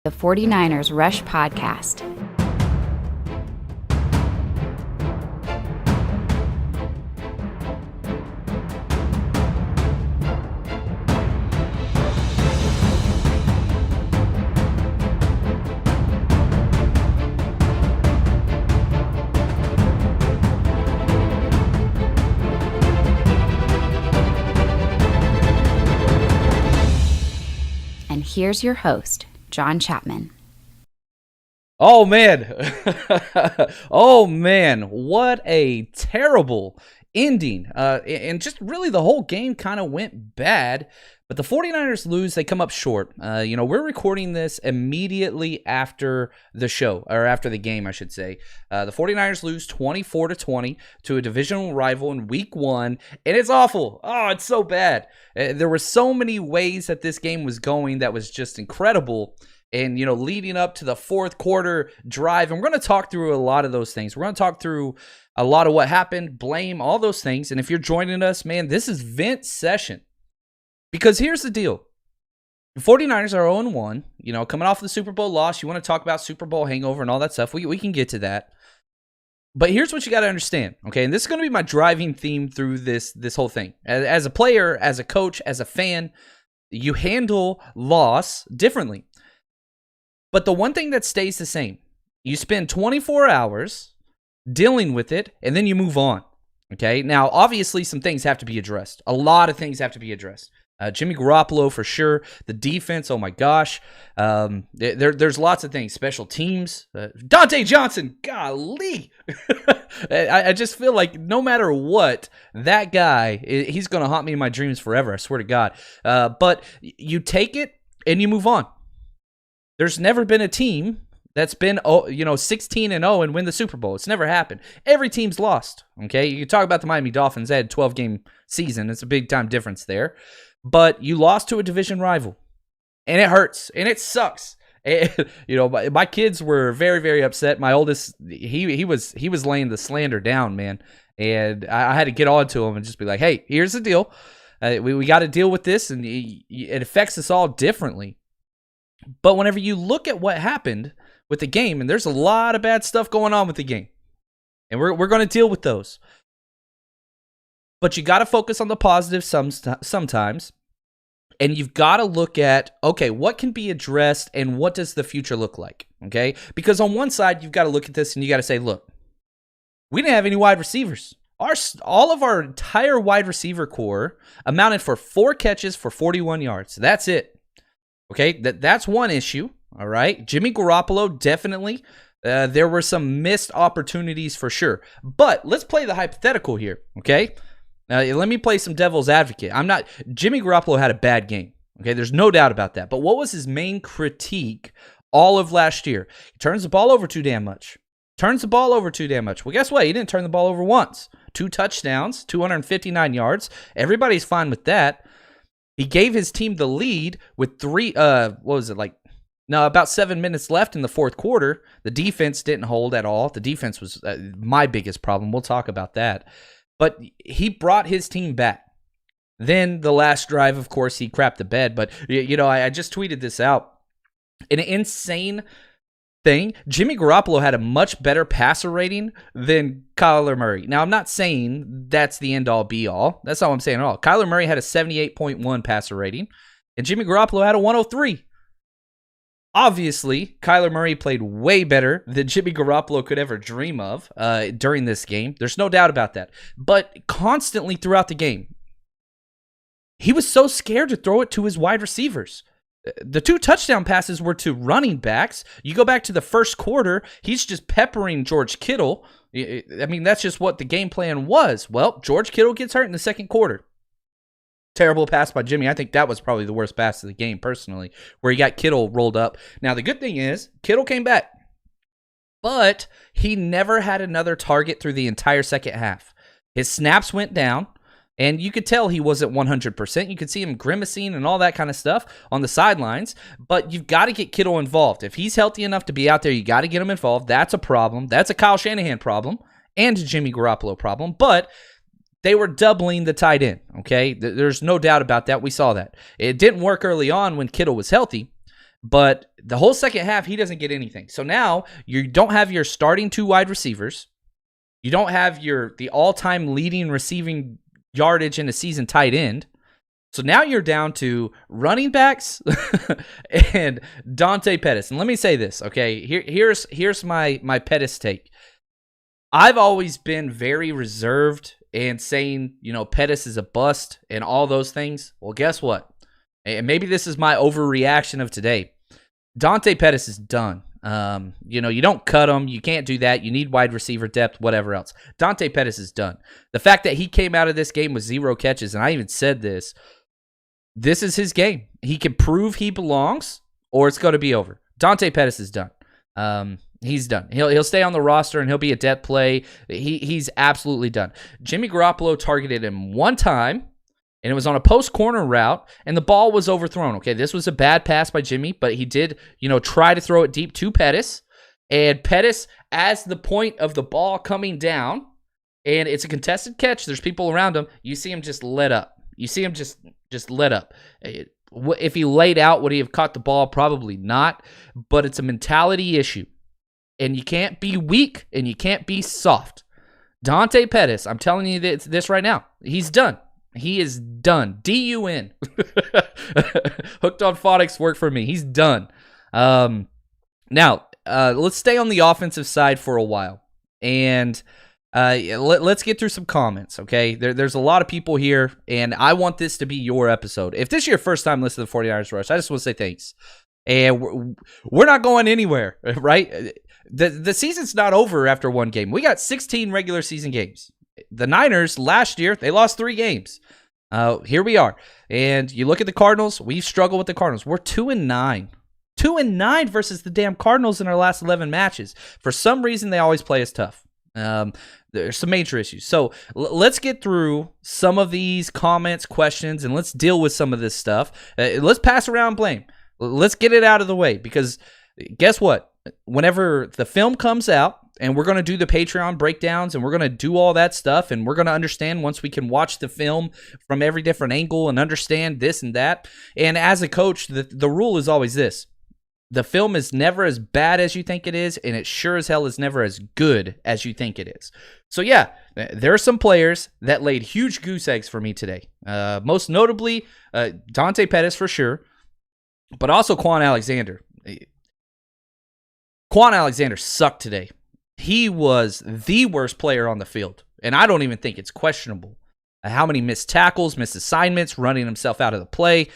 The 49ers Rush Podcast. And here's your host, John Chapman. Oh, man. Oh, man. What a terrible ending. And just really the whole game kind of went bad. But the 49ers lose. They come up short. We're recording this immediately after the show, or after the game, I should say. The 49ers lose 24-20 to a divisional rival in week 1. And it's awful. Oh, it's so bad. There were so many ways that this game was going that was just incredible. And, leading up to the fourth quarter drive, and we're going to talk through a lot of those things. We're going to talk through a lot of what happened, blame, all those things. And if you're joining us, man, this is vent session. Because here's the deal. The 49ers are 0-1, coming off the Super Bowl loss. You want to talk about Super Bowl hangover and all that stuff. We can get to that. But here's what you got to understand, okay? And this is going to be my driving theme through this whole thing. As a player, as a coach, as a fan, you handle loss differently. But the one thing that stays the same, you spend 24 hours dealing with it, and then you move on, okay? Now, obviously, some things have to be addressed. A lot of things have to be addressed. Jimmy Garoppolo, for sure. The defense, oh my gosh. There's lots of things. Special teams. Dante Johnson, golly. I just feel like no matter what, that guy, he's going to haunt me in my dreams forever, I swear to God. But you take it, and you move on. There's never been a team that's been 16-0 and win the Super Bowl. It's never happened. Every team's lost, okay? You can talk about the Miami Dolphins. They had a 12-game season. It's a big-time difference there. But you lost to a division rival, and it hurts, and it sucks. My kids were very, very upset. My oldest, he was laying the slander down, man, and I had to get on to him and just be like, hey, here's the deal. We got to deal with this, and it affects us all differently. But whenever you look at what happened with the game, and there's a lot of bad stuff going on with the game, and we're going to deal with those. But you got to focus on the positives sometimes, and you've got to look at, okay, what can be addressed, and what does the future look like, okay? Because on one side, you've got to look at this, and you got to say, look, we didn't have any wide receivers. All of our entire wide receiver core amounted for 4 catches for 41 yards. That's it. Okay, that's one issue, all right? Jimmy Garoppolo, definitely. There were some missed opportunities for sure. But let's play the hypothetical here, okay? Let me play some devil's advocate. Jimmy Garoppolo had a bad game, okay? There's no doubt about that. But what was his main critique all of last year? He turns the ball over too damn much. Well, guess what? He didn't turn the ball over once. 2 touchdowns, 259 yards. Everybody's fine with that. He gave his team the lead with about 7 minutes left in the fourth quarter. The defense didn't hold at all. The defense was my biggest problem. We'll talk about that. But he brought his team back. Then the last drive, of course, he crapped the bed. But, I just tweeted this out. An insane thing. Jimmy Garoppolo had a much better passer rating than Kyler Murray. Now, I'm not saying that's the end-all, be-all. That's not what I'm saying at all. Kyler Murray had a 78.1 passer rating, and Jimmy Garoppolo had a 103. Obviously, Kyler Murray played way better than Jimmy Garoppolo could ever dream of during this game. There's no doubt about that. But constantly throughout the game, he was so scared to throw it to his wide receivers. The 2 touchdown passes were to running backs. You go back to the first quarter, he's just peppering George Kittle. I mean, that's just what the game plan was. Well, George Kittle gets hurt in the second quarter. Terrible pass by Jimmy. I think that was probably the worst pass of the game, personally, where he got Kittle rolled up. Now, the good thing is, Kittle came back, but he never had another target through the entire second half. His snaps went down. And you could tell he wasn't 100%. You could see him grimacing and all that kind of stuff on the sidelines. But you've got to get Kittle involved. If he's healthy enough to be out there, you got to get him involved. That's a problem. That's a Kyle Shanahan problem and a Jimmy Garoppolo problem. But they were doubling the tight end, okay? There's no doubt about that. We saw that. It didn't work early on when Kittle was healthy. But the whole second half, he doesn't get anything. So now you don't have your starting 2 wide receivers. You don't have the all-time leading receiving yardage in a season tight end. So now you're down to running backs and Dante Pettis. And let me say this, okay? Here's my Pettis take. I've always been very reserved and saying, Pettis is a bust and all those things. Well, guess what? And maybe this is my overreaction of today. Dante Pettis is done. You don't cut him. You can't do that. You need wide receiver depth, whatever else. Dante Pettis is done. The fact that he came out of this game with 0 catches, and I even said this is his game. He can prove he belongs, or it's going to be over. Dante Pettis is done. He's done. He'll stay on the roster, and he'll be a depth play. He's absolutely done. Jimmy Garoppolo targeted him 1 time, and it was on a post corner route, and the ball was overthrown. Okay, this was a bad pass by Jimmy, but he did, try to throw it deep to Pettis, and Pettis, as the point of the ball coming down, and it's a contested catch, there's people around him, you see him just let up. You see him just let up. If he laid out, would he have caught the ball? Probably not, but it's a mentality issue, and you can't be weak, and you can't be soft. Dante Pettis, I'm telling you this right now, he's done. He is done. D-U-N. Hooked on phonics work for me. He's done. Now, let's stay on the offensive side for a while. And let's get through some comments, okay? There's a lot of people here, and I want this to be your episode. If this is your first time listening to the 49ers Rush, I just want to say thanks. And we're not going anywhere, right? The season's not over after 1 game. We got 16 regular season games. The Niners last year, they lost 3 games. Here we are. And you look at the Cardinals, we've struggled with the Cardinals. We're 2-9. 2-9 versus the damn Cardinals in our last 11 matches. For some reason, they always play us tough. There's some major issues. So let's get through some of these comments, questions, and let's deal with some of this stuff. Let's pass around blame. Let's get it out of the way, because guess what? Whenever the film comes out, and we're going to do the Patreon breakdowns, and we're going to do all that stuff, and we're going to understand once we can watch the film from every different angle and understand this and that. And as a coach, the rule is always this. The film is never as bad as you think it is, and it sure as hell is never as good as you think it is. So yeah, there are some players that laid huge goose eggs for me today. Most notably, Dante Pettis for sure, but also Quan Alexander. Quan Alexander sucked today. He was the worst player on the field, and I don't even think it's questionable. How many missed tackles, missed assignments, running himself out of the play.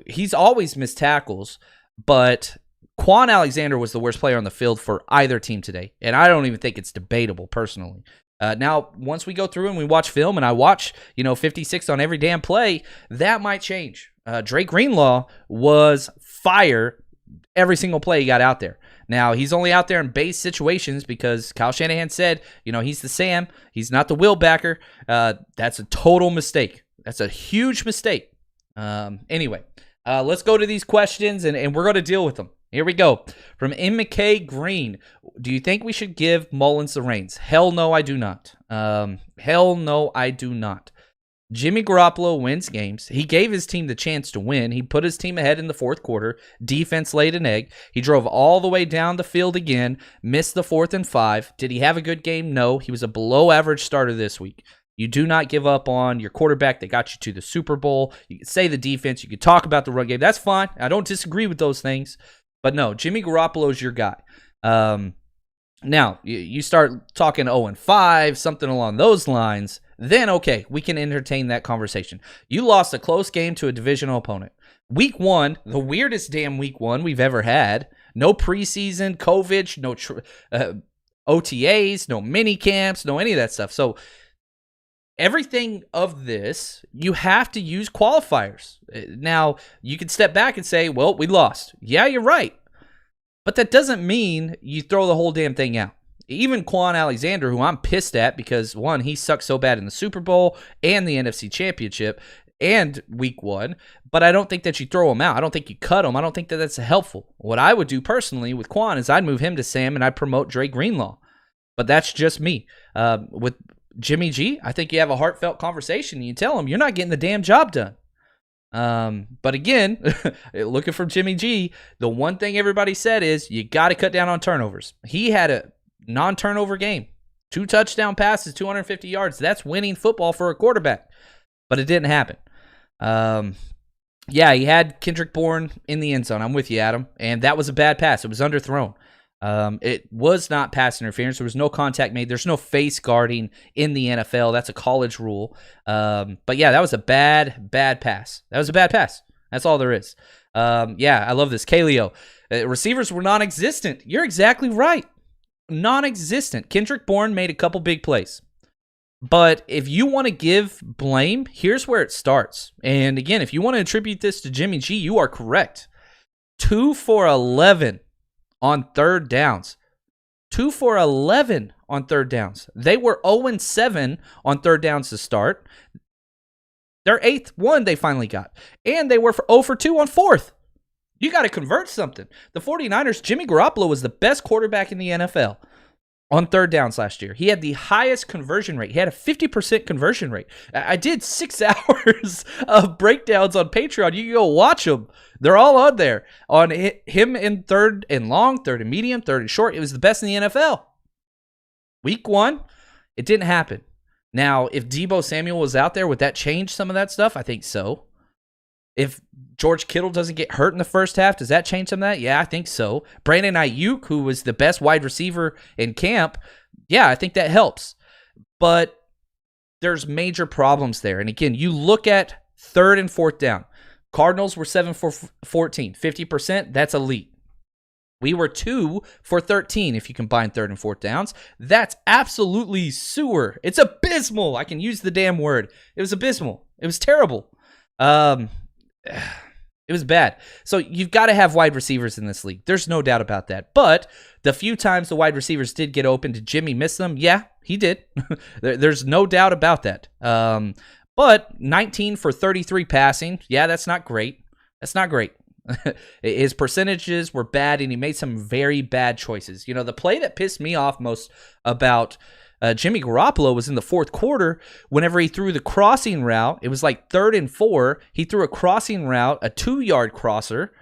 He's always missed tackles, but Quan Alexander was the worst player on the field for either team today, and I don't even think it's debatable personally. Now, once we go through and we watch film, and I watch 56 on every damn play, that might change. Drake Greenlaw was fire every single play he got out there. Now, he's only out there in base situations because Kyle Shanahan said, he's the Sam. He's not the Will backer. That's a total mistake. That's a huge mistake. Anyway, let's go to these questions, and we're going to deal with them. Here we go. From M. McKay Green. Do you think we should give Mullins the reins? Hell no, I do not. Hell no, I do not. Jimmy Garoppolo wins games. He gave his team the chance to win. He put his team ahead in the 4th quarter. Defense laid an egg. He drove all the way down the field again, missed the 4th and 5. Did he have a good game? No. He was a below-average starter this week. You do not give up on your quarterback that got you to the Super Bowl. You can say the defense. You can talk about the run game. That's fine. I don't disagree with those things. But no, Jimmy Garoppolo is your guy. Now, you start talking 0-5, something along those lines, then okay, we can entertain that conversation. You lost a close game to a divisional opponent. Week 1, the weirdest damn week 1 we've ever had. No preseason, COVID, no OTAs, no mini camps, no any of that stuff. So everything of this, you have to use qualifiers. Now, you can step back and say, well, we lost. Yeah, you're right. But that doesn't mean you throw the whole damn thing out. Even Quan Alexander, who I'm pissed at because, one, he sucked so bad in the Super Bowl and the NFC Championship and Week 1, but I don't think that you throw him out. I don't think you cut him. I don't think that that's helpful. What I would do personally with Quan is I'd move him to Sam and I'd promote Drake Greenlaw. But that's just me. With Jimmy G, I think you have a heartfelt conversation and you tell him you're not getting the damn job done. But again, looking for Jimmy G, the one thing everybody said is you got to cut down on turnovers. He had a non-turnover game. 2 touchdown passes, 250 yards. That's winning football for a quarterback. But it didn't happen. Yeah, he had Kendrick Bourne in the end zone. I'm with you, Adam. And that was a bad pass. It was underthrown. It was not pass interference. There was no contact made. There's no face guarding in the NFL. That's a college rule. But yeah, that was a bad pass. That was a bad pass. That's all there is. Yeah, I love this. Kaleo. Receivers were non-existent. You're exactly right. Non-existent. Kendrick Bourne made a couple big plays. But if you want to give blame, here's where it starts. And again, if you want to attribute this to Jimmy G, you are correct. 2 for 11 on third downs. 2 for 11 on third downs. They were 0-7 on third downs to start. Their 8th one they finally got. And they were 0 for 2 on fourth. You got to convert something. The 49ers, Jimmy Garoppolo was the best quarterback in the NFL on third downs last year. He had the highest conversion rate. He had a 50% conversion rate. I did 6 hours of breakdowns on Patreon. You can go watch them. They're all on there. On him in third and long, third and medium, third and short. It was the best in the NFL. Week 1, it didn't happen. Now, if Deebo Samuel was out there, would that change some of that stuff? I think so. If George Kittle doesn't get hurt in the first half, does that change some of that? Yeah, I think so. Brandon Ayuk, who was the best wide receiver in camp, yeah, I think that helps. But there's major problems there. And again, you look at third and fourth down. Cardinals were 7 for 14. 50%, that's elite. We were 2 for 13 if you combine third and fourth downs. That's absolutely sewer. It's abysmal. I can use the damn word. It was abysmal. It was terrible. It was bad. So you've got to have wide receivers in this league. There's no doubt about that. But the few times the wide receivers did get open, did Jimmy miss them? Yeah, he did. There's no doubt about that. But 19 for 33 passing, yeah, that's not great. That's not great. His percentages were bad, and he made some very bad choices. You know, the play that pissed me off most about Jimmy Garoppolo was in the fourth quarter whenever he threw the crossing route. It was like 3rd and 4. He threw a crossing route, a 2-yard crosser,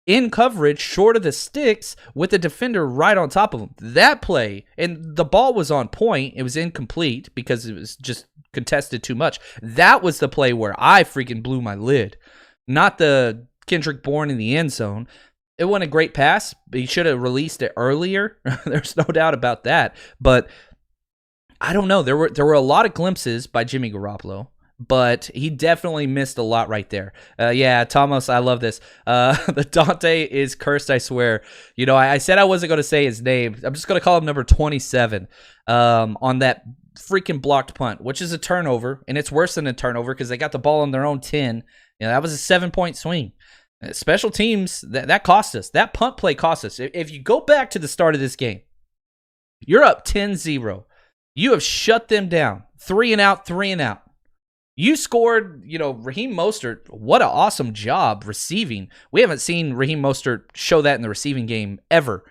in coverage, short of the sticks, with the defender right on top of him. That play, and the ball was on point. It was incomplete because it was just contested too much. That was the play where I freaking blew my lid. Not the Kendrick Bourne in the end zone. It wasn't a great pass, but he should have released it earlier. There's no doubt about that. But I don't know. There were a lot of glimpses by Jimmy Garoppolo, but he definitely missed a lot right there. Yeah, Thomas, I love this. The Dante is cursed, I swear. You know, I said I wasn't going to say his name. I'm just going to call him number 27 on that freaking blocked punt, which is a turnover, and it's worse than a turnover because they got the ball on their own 10. You know, that was a 7-point swing. Special teams, that cost us. That punt play cost us. If you go back to the start of this game, you're up 10-0. You have shut them down. 3 and out, 3 and out. You scored, you know, Raheem Mostert. What an awesome job receiving. We haven't seen Raheem Mostert show that in the receiving game ever.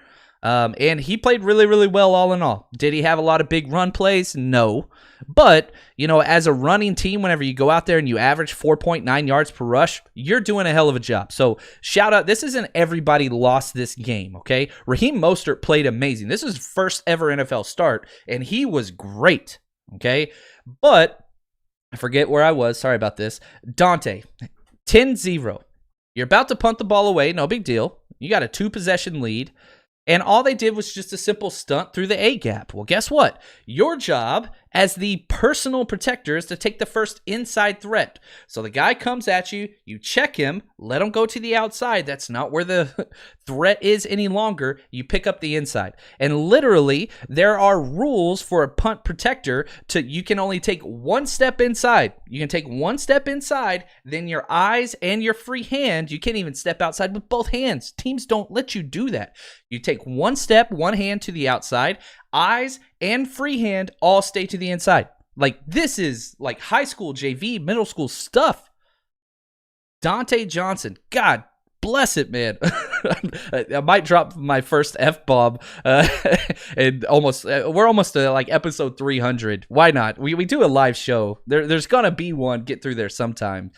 And he played really, really well all in all. Did he have a lot of big run plays? No. But, you know, as a running team, whenever you go out there and you average 4.9 yards per rush, you're doing a hell of a job. So shout out. This isn't everybody lost this game, okay? Raheem Mostert played amazing. This is his first ever NFL start, and he was great, okay? But I forget where I was. Sorry about this. Dante, 10-0. You're about to punt the ball away. No big deal. You got a 2-possession lead. And all they did was just a simple stunt through the A-gap. Well, guess what? Your job as the personal protector is to take the first inside threat. So the guy comes at you, you check him, let him go to the outside. That's not where the threat is any longer. You pick up the inside. And literally, there are rules for a punt protector you can only take one step inside. You can take one step inside, then your eyes and your free hand, you can't even step outside with both hands. Teams don't let you do that. You take one step, one hand to the outside, eyes and free hand all stay to the inside. Like, this is like high school, JV, middle school stuff. Dante Johnson, God bless it, man. I might drop my first F-bomb and we're almost to like episode 300. Why not? We do a live show. There's gonna be one, get through there sometime.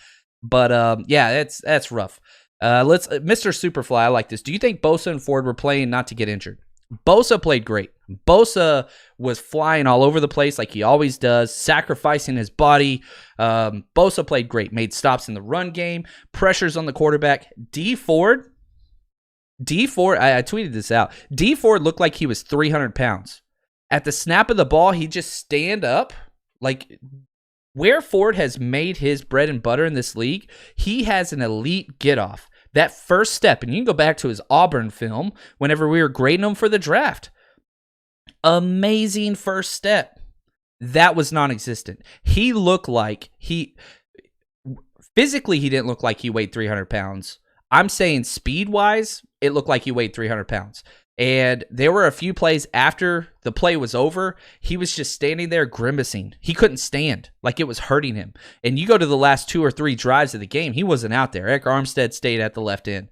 But yeah, that's rough. Let's Mr. Superfly, I like this. Do you think Bosa and Ford were playing not to get injured? Bosa played great. Bosa was flying all over the place like he always does, sacrificing his body. Bosa played great, made stops in the run game, pressures on the quarterback. D Ford, I tweeted this out. D Ford looked like he was 300 pounds. At the snap of the ball, he just stand up. Like, where Ford has made his bread and butter in this league, he has an elite get-off. That first step, and you can go back to his Auburn film whenever we were grading him for the draft. Amazing first step. That was non-existent. He looked like physically, he didn't look like he weighed 300 pounds. I'm saying speed-wise, it looked like he weighed 300 pounds. And there were a few plays after the play was over, he was just standing there grimacing. He couldn't stand, like it was hurting him. And you go to the last 2 or 3 drives of the game, he wasn't out there. Eric Armstead stayed at the left end.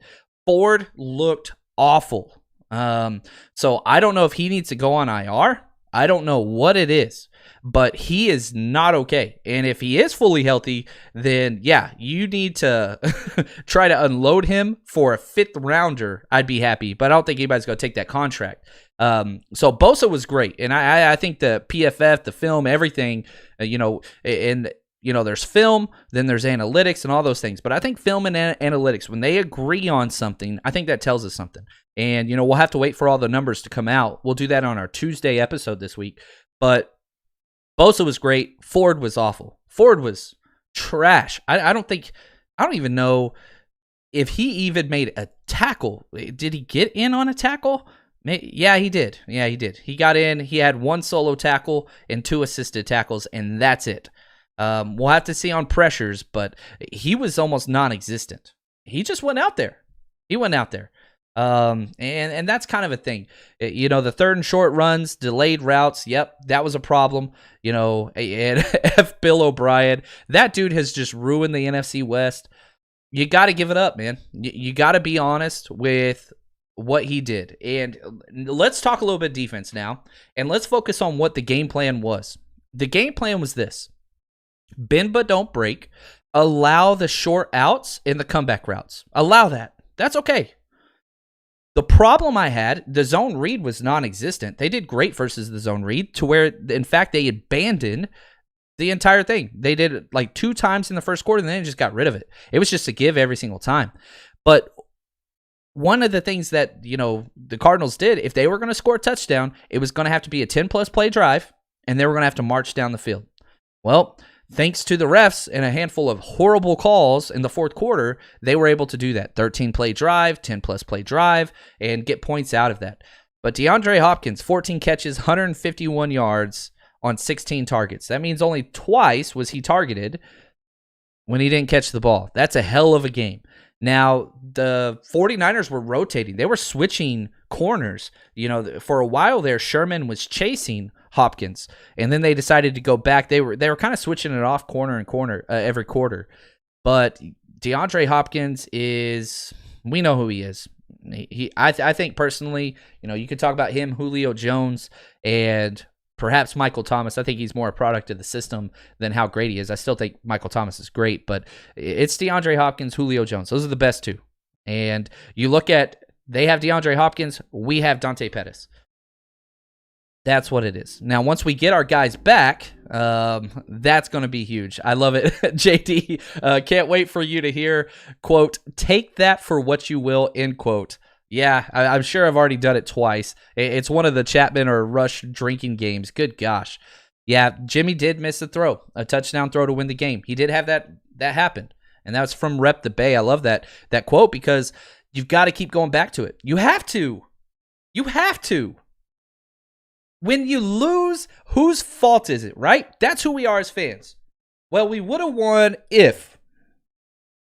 Ford looked awful. So I don't know if he needs to go on IR. I don't know what it is, but he is not okay. And if he is fully healthy, then yeah, you need to try to unload him for a 5th rounder. I'd be happy, but I don't think anybody's going to take that contract. So Bosa was great. And I think the PFF, the film, everything, there's film, then there's analytics and all those things. But I think film and analytics, when they agree on something, I think that tells us something. And, we'll have to wait for all the numbers to come out. We'll do that on our Tuesday episode this week. But Bosa was great. Ford was awful. Ford was trash. I don't even know if he even made a tackle. Did he get in on a tackle? Yeah, he did. He got in. He had 1 solo tackle and 2 assisted tackles, and that's it. We'll have to see on pressures, but he was almost non-existent. He just went out there. And that's kind of a thing. The 3rd and short runs, delayed routes. Yep, that was a problem. And F. Bill O'Brien, that dude has just ruined the NFC West. You got to give it up, man. You got to be honest with what he did. And let's talk a little bit defense now, and let's focus on what the game plan was. The game plan was this: bend but don't break. Allow the short outs and the comeback routes. Allow that. That's okay. The problem I had, the zone read was non-existent. They did great versus the zone read to where, in fact, they abandoned the entire thing. They did it like 2 times in the first quarter, and then they just got rid of it. It was just a give every single time. But one of the things that, the Cardinals did, if they were going to score a touchdown, it was going to have to be a 10-plus play drive, and they were going to have to march down the field. Well, thanks to the refs and a handful of horrible calls in the fourth quarter, they were able to do that. 13-play drive, 10-plus play drive, and get points out of that. But DeAndre Hopkins, 14 catches, 151 yards on 16 targets. That means only twice was he targeted when he didn't catch the ball. That's a hell of a game. Now, the 49ers were rotating. They were switching corners. For a while there, Sherman was chasing Hopkins, and then they decided to go back. They were kind of switching it off corner and corner every quarter. But DeAndre Hopkins we know who he is. I think personally, you could talk about him, Julio Jones, and perhaps Michael Thomas. I think he's more a product of the system than how great he is. I still think Michael Thomas is great, but it's DeAndre Hopkins, Julio Jones. Those are the best 2. And you look at, they have DeAndre Hopkins, we have Dante Pettis. That's what it is. Now, once we get our guys back, that's going to be huge. I love it. JD, can't wait for you to hear, quote, "Take that for what you will," end quote. Yeah, I'm sure I've already done it twice. It's one of the Chapman or Rush drinking games. Good gosh. Yeah, Jimmy did miss a touchdown throw to win the game. He did have that happen, and that was from Rep the Bay. I love that quote because you've got to keep going back to it. You have to. When you lose, whose fault is it, right? That's who we are as fans. Well, we would have won if.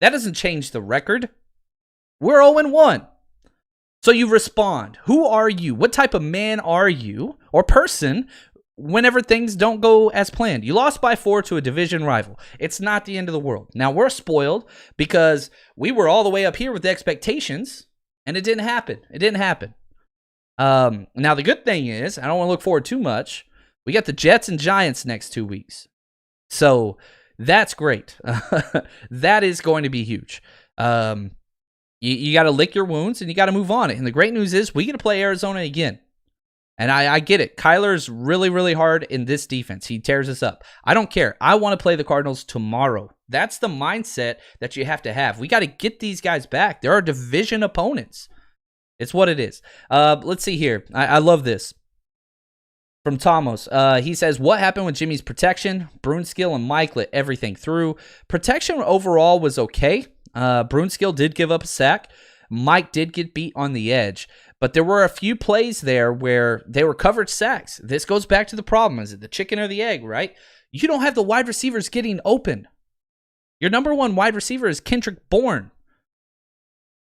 That doesn't change the record. We're 0-1. So you respond. Who are you? What type of man are you or person whenever things don't go as planned? You lost by 4 to a division rival. It's not the end of the world. Now, we're spoiled because we were all the way up here with the expectations, and it didn't happen. Now, the good thing is, I don't want to look forward too much. We got the Jets and Giants next 2 weeks. So That's great. That is going to be huge. You got to lick your wounds and you got to move on. And the great news is we get to play Arizona again. And I get it. Kyler's really, really hard in this defense. He tears us up. I don't care. I want to play the Cardinals tomorrow. That's the mindset that you have to have. We got to get these guys back. There are division opponents. It's what it is. Let's see here. I love this. From Thomas, he says, what happened with Jimmy's protection? Brunskill and Mike lit everything through. Protection overall was okay. Brunskill did give up a sack. Mike did get beat on the edge. But there were a few plays there where they were coverage sacks. This goes back to the problem. Is it the chicken or the egg, right? You don't have the wide receivers getting open. Your number one wide receiver is Kendrick Bourne.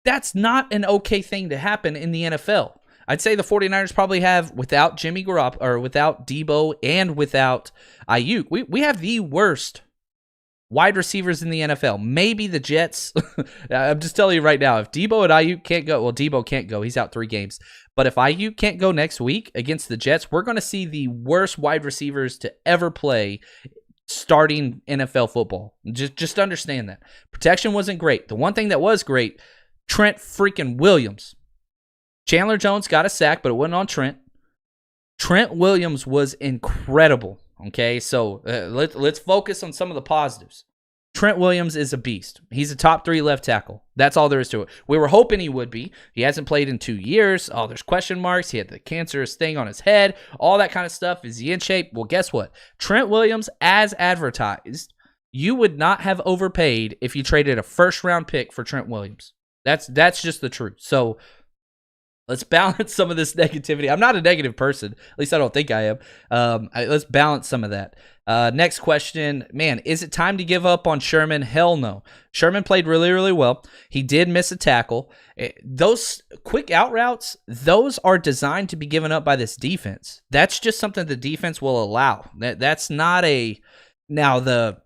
That's not an okay thing to happen in the NFL. I'd say the 49ers probably have, without Jimmy Garoppolo, or without Debo and without Ayuk, we have the worst wide receivers in the NFL. Maybe the Jets. I'm just telling you right now, if Debo and Ayuk can't go, well, Debo can't go. He's out 3 games. But if Ayuk can't go next week against the Jets, we're going to see the worst wide receivers to ever play starting NFL football. Just understand that. Protection wasn't great. The one thing that was great, Trent freaking Williams. Chandler Jones got a sack, but it wasn't on Trent. Trent Williams was incredible. Okay, so let's focus on some of the positives. Trent Williams is a beast. He's a top 3 left tackle. That's all there is to it. We were hoping he would be. He hasn't played in 2 years. Oh, there's question marks. He had the cancerous thing on his head. All that kind of stuff. Is he in shape? Well, guess what? Trent Williams, as advertised, you would not have overpaid if you traded a first-round pick for Trent Williams. That's just the truth. So let's balance some of this negativity. I'm not a negative person. At least I don't think I am. Let's balance some of that. Next question. Man, is it time to give up on Sherman? Hell no. Sherman played really, really well. He did miss a tackle. Those quick out routes, those are designed to be given up by this defense. That's just something the defense will allow. That's not a... Now, the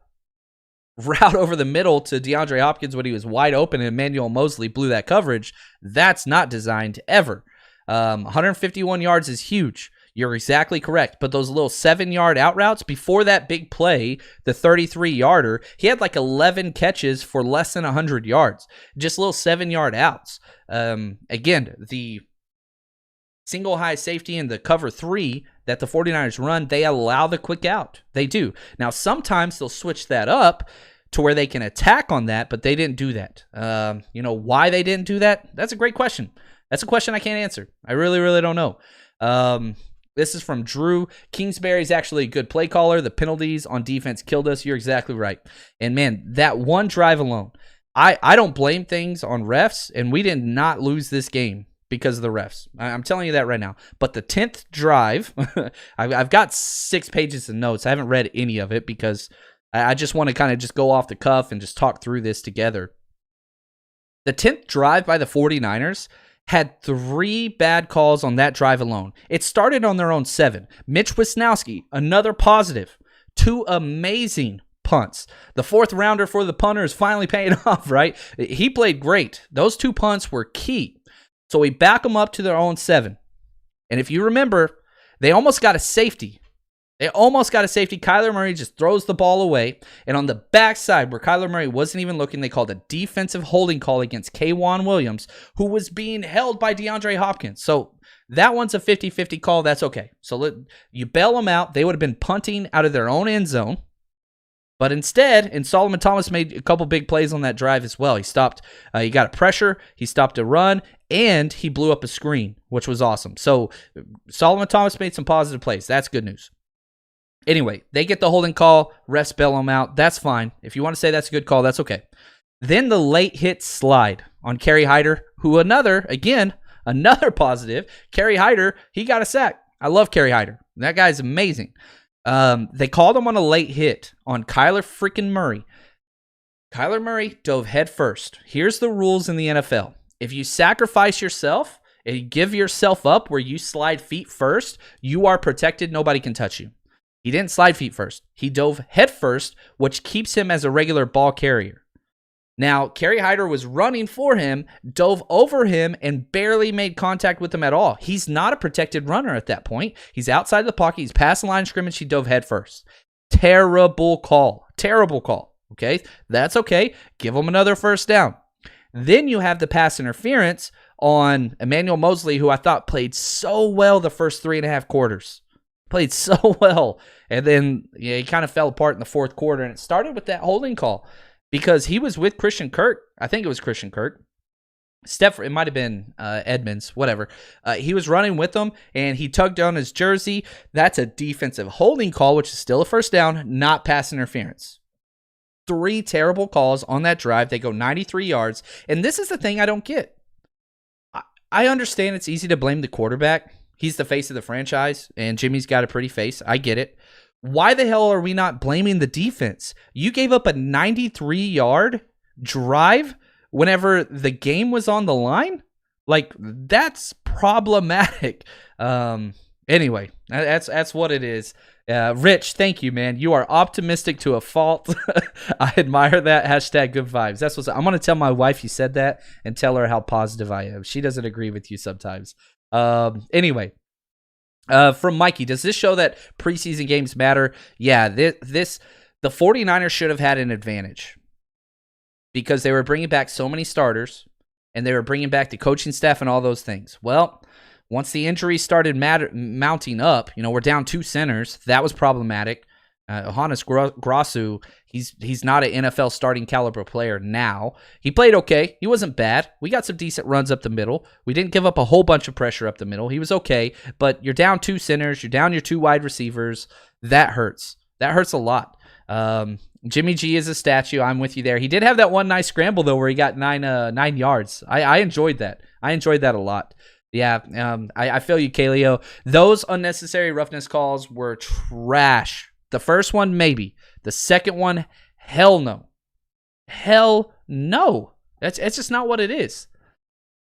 route over the middle to DeAndre Hopkins when he was wide open and Emmanuel Mosley blew that coverage, that's not designed ever. 151 yards is huge. You're exactly correct. But those little 7-yard out routes before that big play, the 33-yarder, he had like 11 catches for less than 100 yards. Just little 7-yard outs. Again, the single high safety and the cover 3 that the 49ers run, they allow the quick out. They do. Now, sometimes they'll switch that up to where they can attack on that, but they didn't do that. Why they didn't do that? That's a great question. That's a question I can't answer. I really, really don't know. This is from Drew. Kingsbury's actually a good play caller. The penalties on defense killed us. You're exactly right. And, man, that one drive alone, I don't blame things on refs, and we did not lose this game because of the refs. I'm telling you that right now. But the 10th drive, I've got 6 pages of notes. I haven't read any of it because I just want to kind of just go off the cuff and just talk through this together. The 10th drive by the 49ers had 3 bad calls on that drive alone. It started on their own 7. Mitch Wisnowski, another positive. 2 amazing punts. The 4th rounder for the punter is finally paying off, right? He played great. Those 2 punts were key. So we back them up to their own 7. And if you remember, they almost got a safety. Kyler Murray just throws the ball away. And on the backside, where Kyler Murray wasn't even looking, they called a defensive holding call against K'Wan Williams, who was being held by DeAndre Hopkins. So that one's a 50-50 call. That's okay. So you bail them out. They would have been punting out of their own end zone. But instead, and Solomon Thomas made a couple big plays on that drive as well. He stopped, he got a pressure, he stopped a run, and he blew up a screen, which was awesome. So Solomon Thomas made some positive plays. That's good news. Anyway, they get the holding call, refs bail them out. That's fine. If you want to say that's a good call, that's okay. Then the late hit slide on Kerry Hyder, who another positive. Kerry Hyder, he got a sack. I love Kerry Hyder. That guy's amazing. They called him on a late hit on Kyler freaking Murray. Kyler Murray dove head first. Here's the rules in the NFL. If you sacrifice yourself and you give yourself up where you slide feet first, you are protected. Nobody can touch you. He didn't slide feet first. He dove head first, which keeps him as a regular ball carrier. Now, Kerry Hyder was running for him, dove over him, and barely made contact with him at all. He's not a protected runner at that point. He's outside the pocket. He's past the line of scrimmage. He dove head first. Terrible call. Terrible call. Okay, that's okay. Give them another first down. Then you have the pass interference on Emmanuel Mosley, who I thought played so well the first 3.5 quarters. Played so well. And then he kind of fell apart in the fourth quarter. And it started with that holding call because he was with Christian Kirk. I think it was Christian Kirk. It might have been Edmonds, whatever. He was running with them, and he tugged on his jersey. That's a defensive holding call, which is still a first down, not pass interference. 3 terrible calls on that drive. They go 93 yards. And this is the thing I don't get. I understand it's easy to blame the quarterback. He's the face of the franchise, and Jimmy's got a pretty face. I get it. Why the hell are we not blaming the defense? You gave up a 93-yard drive whenever the game was on the line? Like, that's problematic. Anyway, that's what it is. Rich, thank you, man. You are optimistic to a fault. I admire that. Hashtag good vibes. That's what's. I'm going to tell my wife you said that and tell her how positive I am. She doesn't agree with you sometimes. Anyway, from Mikey, does this show that preseason games matter? Yeah, the 49ers should have had an advantage because they were bringing back so many starters and they were bringing back the coaching staff and all those things. Well, once the injuries started mounting up, we're down 2 centers. That was problematic. Johannes Grossu, he's not an NFL starting caliber player now. He played okay. He wasn't bad. We got some decent runs up the middle. We didn't give up a whole bunch of pressure up the middle. He was okay, but you're down 2 centers. You're down your 2 wide receivers. That hurts. That hurts a lot. Jimmy G is a statue. I'm with you there. He did have that one nice scramble, though, where he got 9 yards. I enjoyed that. I enjoyed that a lot. Yeah, I feel you, Kaleo. Those unnecessary roughness calls were trash. The first one, maybe. The second one, hell no. Hell no. It's just not what it is.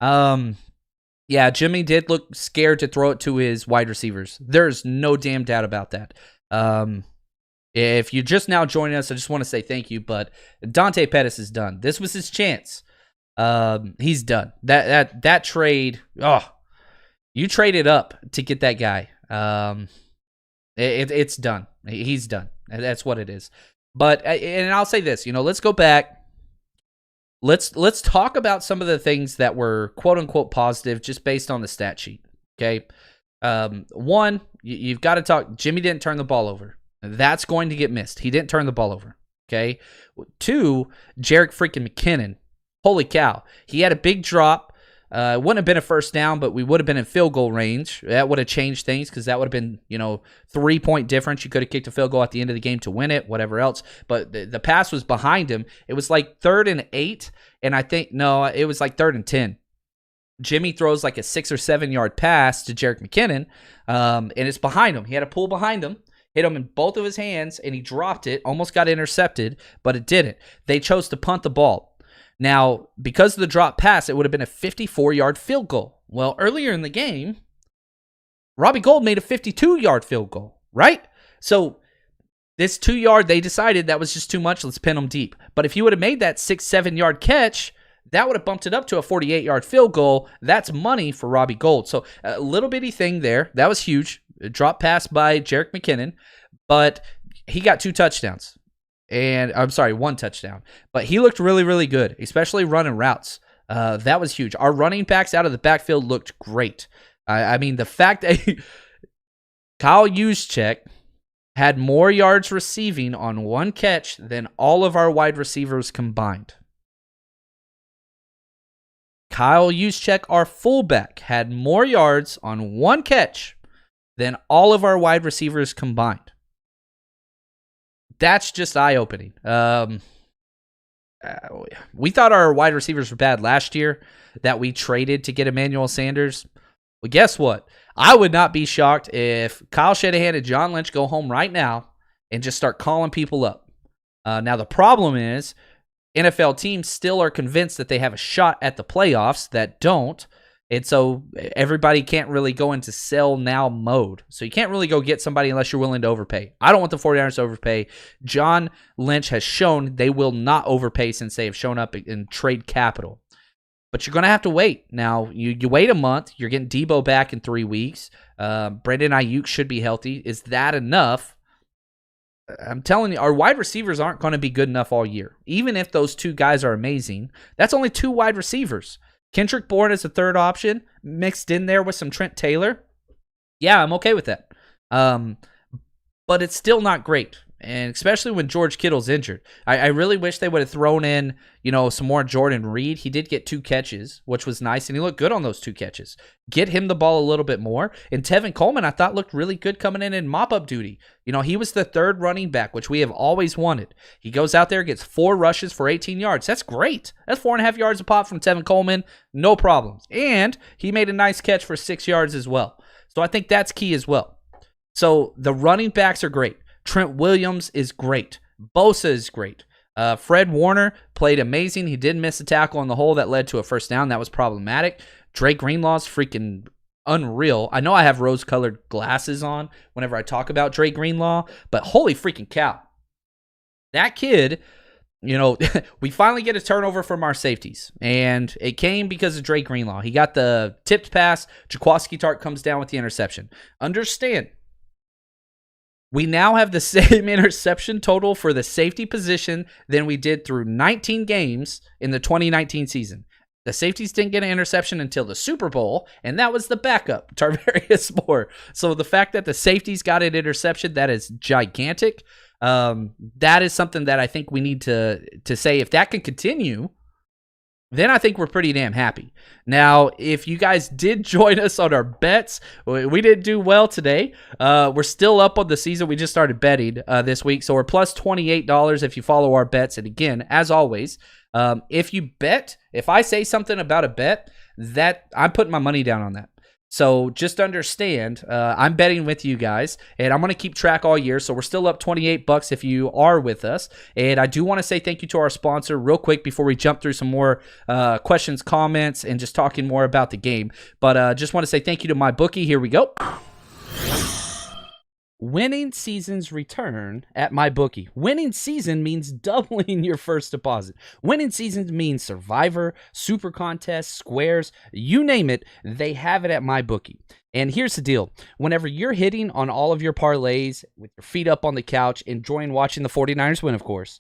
Yeah, Jimmy did look scared to throw it to his wide receivers. There's no damn doubt about that. If you're just now joining us, I just want to say thank you, but Dante Pettis is done. This was his chance. He's done. That trade, you traded up to get that guy. It's done. He's done. That's what it is. But and I'll say this, let's go back. Let's talk about some of the things that were quote unquote positive just based on the stat sheet. Okay. One, you've got to talk. Jimmy didn't turn the ball over. That's going to get missed. He didn't turn the ball over. Okay. 2, Jerick freaking McKinnon. Holy cow. He had a big drop. It wouldn't have been a first down, but we would have been in field goal range. That would have changed things because that would have been, 3-point difference. You could have kicked a field goal at the end of the game to win it, whatever else. But the pass was behind him. It was like 3rd and 8, and it was like 3rd and 10. Jimmy throws like a 6 or 7 yard pass to Jerick McKinnon, and it's behind him. He had a pull behind him, hit him in both of his hands, and he dropped it, almost got intercepted, but it didn't. They chose to punt the ball. Now, because of the drop pass, it would have been a 54-yard field goal. Well, earlier in the game, Robbie Gould made a 52-yard field goal, right? So this 2-yard, they decided that was just too much. Let's pin them deep. But if you would have made that 6-7-yard catch, that would have bumped it up to a 48-yard field goal. That's money for Robbie Gould. So a little bitty thing there. That was huge. A drop pass by Jerick McKinnon, but he got 2 touchdowns. And I'm sorry, 1 touchdown. But he looked really, really good, especially running routes. That was huge. Our running backs out of the backfield looked great. I mean, the fact that Kyle Juszczyk had more yards receiving on 1 catch than all of our wide receivers combined. Kyle Juszczyk, our fullback, had more yards on 1 catch than all of our wide receivers combined. That's just eye-opening. We thought our wide receivers were bad last year that we traded to get Emmanuel Sanders. Well, guess what? I would not be shocked if Kyle Shanahan and John Lynch go home right now and just start calling people up. Now, the problem is NFL teams still are convinced that they have a shot at the playoffs that don't. And so everybody can't really go into sell now mode. So you can't really go get somebody unless you're willing to overpay. I don't want the 49ers to overpay. John Lynch has shown they will not overpay since they have shown up in trade capital. But you're going to have to wait. Now, you wait a month. You're getting Debo back in 3 weeks. Brandon Ayuk should be healthy. Is that enough? I'm telling you, our wide receivers aren't going to be good enough all year. Even if those two guys are amazing, that's only 2 wide receivers. Kendrick Bourne is a third option, mixed in there with some Trent Taylor. Yeah, I'm okay with that. But it's still not great. And especially when George Kittle's injured. I really wish they would have thrown in, some more Jordan Reed. He did get 2 catches, which was nice, and he looked good on those 2 catches. Get him the ball a little bit more. And Tevin Coleman, I thought, looked really good coming in mop-up duty. He was the third running back, which we have always wanted. He goes out there, gets 4 rushes for 18 yards. That's great. That's 4.5 yards a pop from Tevin Coleman. No problems. And he made a nice catch for 6 yards as well. So I think that's key as well. So the running backs are great. Trent Williams is great. Bosa is great. Fred Warner played amazing. He did miss a tackle on the hole that led to a first down. That was problematic. Drake Greenlaw's freaking unreal. I know I have rose-colored glasses on whenever I talk about Drake Greenlaw, but holy freaking cow. That kid, we finally get a turnover from our safeties, and it came because of Drake Greenlaw. He got the tipped pass. Jaquaski Tart comes down with the interception. Understand, we now have the same interception total for the safety position than we did through 19 games in the 2019 season. The safeties didn't get an interception until the Super Bowl, and that was the backup, Tarvarius Moore. So the fact that the safeties got an interception, that is gigantic. That is something that I think we need to say, if that can continue, then I think we're pretty damn happy. Now, if you guys did join us on our bets, we didn't do well today. We're still up on the season. We just started betting this week, so we're plus $28 if you follow our bets. And again, as always, if you bet, if I say something about a bet, that I'm putting my money down on that. So just understand, I'm betting with you guys, and I'm going to keep track all year. So we're still up $28 if you are with us. And I do want to say thank you to our sponsor real quick before we jump through some more questions, comments, and just talking more about the game. But just want to say thank you to MyBookie. Here we go. Winning seasons return at MyBookie. Winning season means doubling your first deposit. Winning season means Survivor, Super Contest, Squares, you name it, they have it at MyBookie. And here's the deal. Whenever you're hitting on all of your parlays with your feet up on the couch, enjoying watching the 49ers win, of course,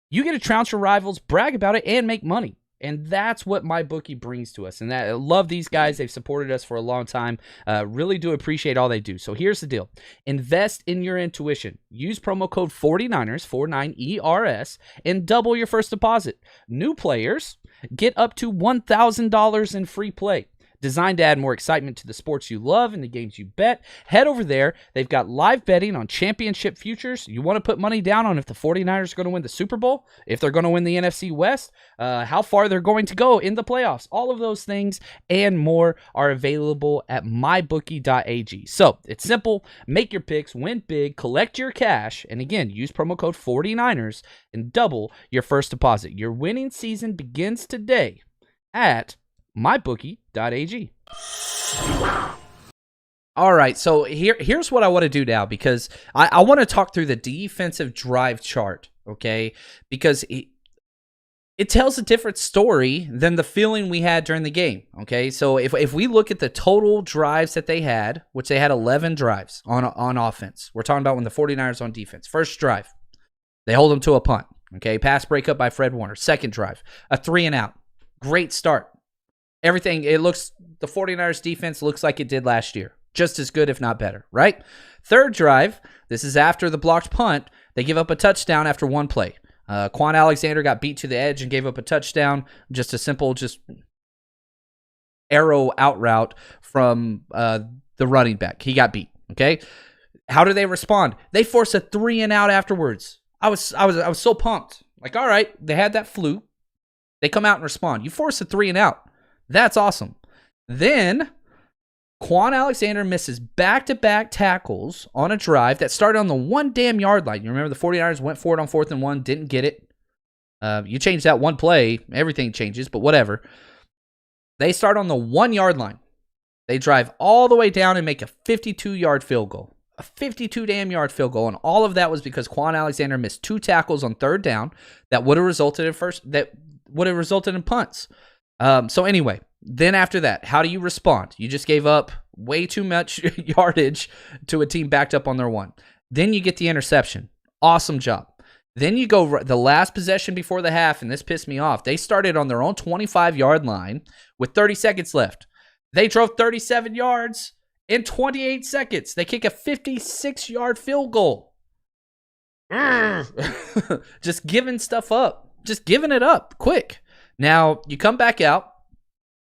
you get to trounce your rivals, brag about it, and make money. And that's what MyBookie brings to us. And I love these guys. They've supported us for a long time. Really do appreciate all they do. So here's the deal. Invest in your intuition. Use promo code 49ers, 49ERS, and double your first deposit. New players get up to $1,000 in free play. Designed to add more excitement to the sports you love and the games you bet. Head over there. They've got live betting on championship futures. You want to put money down on if the 49ers are going to win the Super Bowl, if they're going to win the NFC West, how far they're going to go in the playoffs. All of those things and more are available at mybookie.ag. So it's simple. Make your picks, win big, collect your cash, and again, use promo code 49ers and double your first deposit. Your winning season begins today at mybookie.ag. All right, so here's what I want to do now, because I want to talk through the defensive drive chart, okay? Because it tells a different story than the feeling we had during the game, okay? So if we look at the total drives that they had, which they had 11 drives on offense. We're talking about when the 49ers on defense. First drive, they hold them to a punt, okay? Pass breakup by Fred Warner. Second drive, a 3-and-out. Great start. Everything, the 49ers defense looks like it did last year. Just as good, if not better, right? Third drive, this is after the blocked punt. They give up a touchdown after one play. Quan Alexander got beat to the edge and gave up a touchdown. Just a simple, arrow out route from the running back. He got beat, okay? How do they respond? They force a 3-and-out afterwards. I was so pumped. Like, all right, they had that fluke. They come out and respond. You force a 3-and-out. That's awesome. Then Quan Alexander misses back-to-back tackles on a drive that started on the 1 damn yard line. You remember the 49ers went for it on 4th and 1, didn't get it. You change that one play, everything changes, but whatever. They start on the 1 yard line. They drive all the way down and make a 52-yard field goal. A 52 damn yard field goal, and all of that was because Quan Alexander missed 2 tackles on 3rd down that would have resulted in punts. So anyway, then after that, how do you respond? You just gave up way too much yardage to a team backed up on their 1. Then you get the interception. Awesome job. Then you go the last possession before the half, and this pissed me off. They started on their own 25-yard line with 30 seconds left. They drove 37 yards in 28 seconds. They kick a 56-yard field goal. Just giving stuff up. Just giving it up quick. Now, you come back out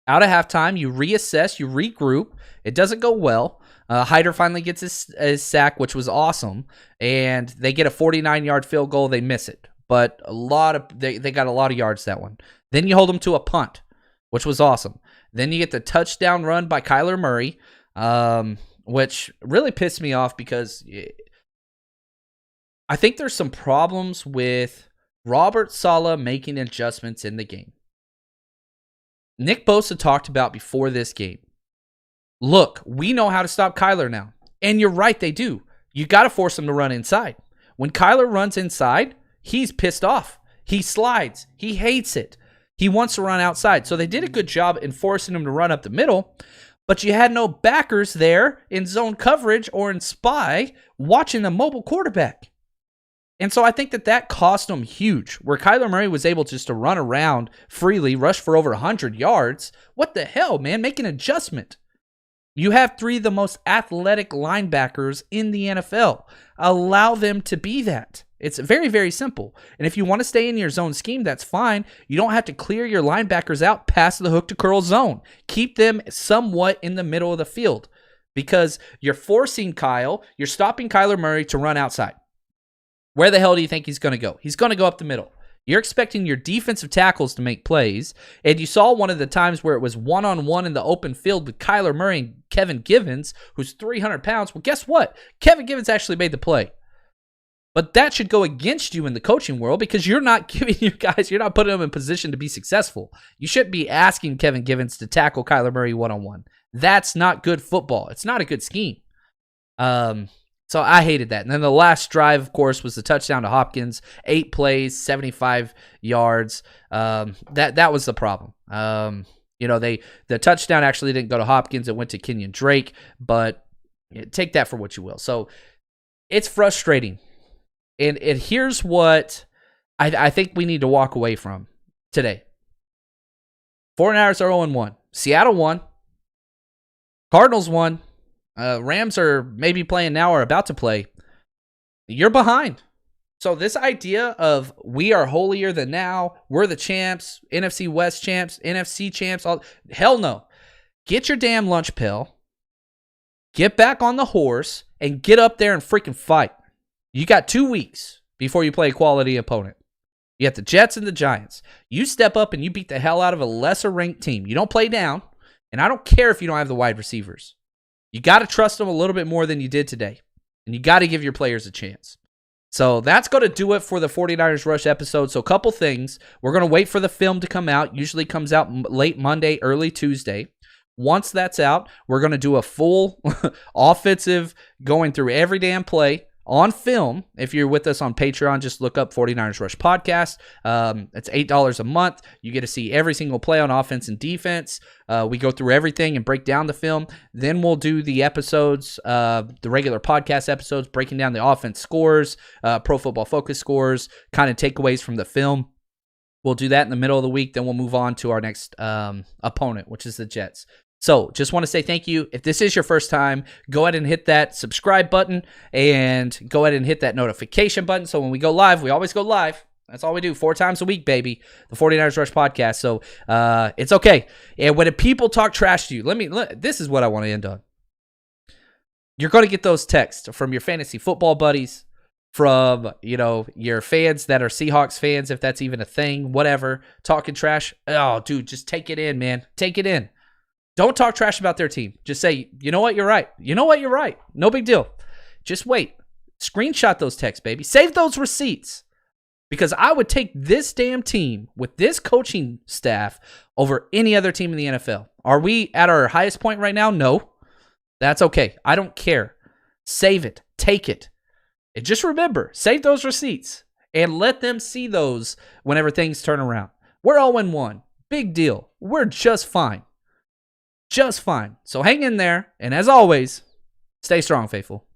of halftime. You reassess. You regroup. It doesn't go well. Hyder finally gets his sack, which was awesome. And they get a 49-yard field goal. They miss it. But they got a lot of yards that one. Then you hold them to a punt, which was awesome. Then you get the touchdown run by Kyler Murray, which really pissed me off because I think there's some problems with Robert Saleh making adjustments in the game. Nick Bosa talked about before this game, look, we know how to stop Kyler now. And you're right, they do. You got to force him to run inside. When Kyler runs inside, he's pissed off. He slides. He hates it. He wants to run outside. So they did a good job in forcing him to run up the middle, but you had no backers there in zone coverage or in spy watching the mobile quarterback. And so I think that cost him huge, where Kyler Murray was able just to run around freely, rush for over 100 yards. What the hell, man? Make an adjustment. You have 3 of the most athletic linebackers in the NFL. Allow them to be that. It's very, very simple. And if you want to stay in your zone scheme, that's fine. You don't have to clear your linebackers out past the hook to curl zone. Keep them somewhat in the middle of the field because you're forcing you're stopping Kyler Murray to run outside. Where the hell do you think he's going to go? He's going to go up the middle. You're expecting your defensive tackles to make plays, and you saw one of the times where it was one-on-one in the open field with Kyler Murray and Kevin Givens, who's 300 pounds. Well, guess what? Kevin Givens actually made the play. But that should go against you in the coaching world because you're not giving your guys, you're not putting them in position to be successful. You shouldn't be asking Kevin Givens to tackle Kyler Murray one-on-one. That's not good football. It's not a good scheme. So I hated that. And then the last drive, of course, was the touchdown to Hopkins. 8 plays, 75 yards. That was the problem. The touchdown actually didn't go to Hopkins. It went to Kenyon Drake. But take that for what you will. So it's frustrating. And here's what I think we need to walk away from today. 49ers are 0-1. Seattle won. Cardinals won. Rams are maybe playing now or about to play. You're behind. So this idea of we are holier than now, we're the champs, NFC West champs, NFC champs, hell no. Get your damn lunch pill, get back on the horse, and get up there and freaking fight. You got 2 weeks before you play a quality opponent. You got the Jets and the Giants. You step up and you beat the hell out of a lesser-ranked team. You don't play down, and I don't care if you don't have the wide receivers. You got to trust them a little bit more than you did today. And you got to give your players a chance. So that's going to do it for the 49ers Rush episode. So a couple things. We're going to wait for the film to come out. Usually comes out late Monday, early Tuesday. Once that's out, we're going to do a full offensive going through every damn play on film. If you're with us on Patreon, just look up 49ers Rush Podcast. It's $8 a month. You get to see every single play on offense and defense. We go through everything and break down the film. Then we'll do the episodes, the regular podcast episodes, breaking down the offense scores, Pro Football Focus scores, kind of takeaways from the film. We'll do that in the middle of the week. Then we'll move on to our next opponent, which is the Jets. So just want to say thank you. If this is your first time, go ahead and hit that subscribe button and go ahead and hit that notification button. So when we go live, we always go live. That's all we do 4 times a week, baby. The 49ers Rush Podcast. So it's okay. And when people talk trash to you, this is what I want to end on. You're going to get those texts from your fantasy football buddies, from your fans that are Seahawks fans, if that's even a thing, whatever, talking trash. Oh, dude, just take it in, man. Take it in. Don't talk trash about their team. Just say, you know what, you're right. You know what, you're right. No big deal. Just wait. Screenshot those texts, baby. Save those receipts. Because I would take this damn team with this coaching staff over any other team in the NFL. Are we at our highest point right now? No. That's okay. I don't care. Save it. Take it. And just remember, save those receipts and let them see those whenever things turn around. We're 0-1. Big deal. We're just fine. Just fine. So hang in there. And as always, stay strong, faithful.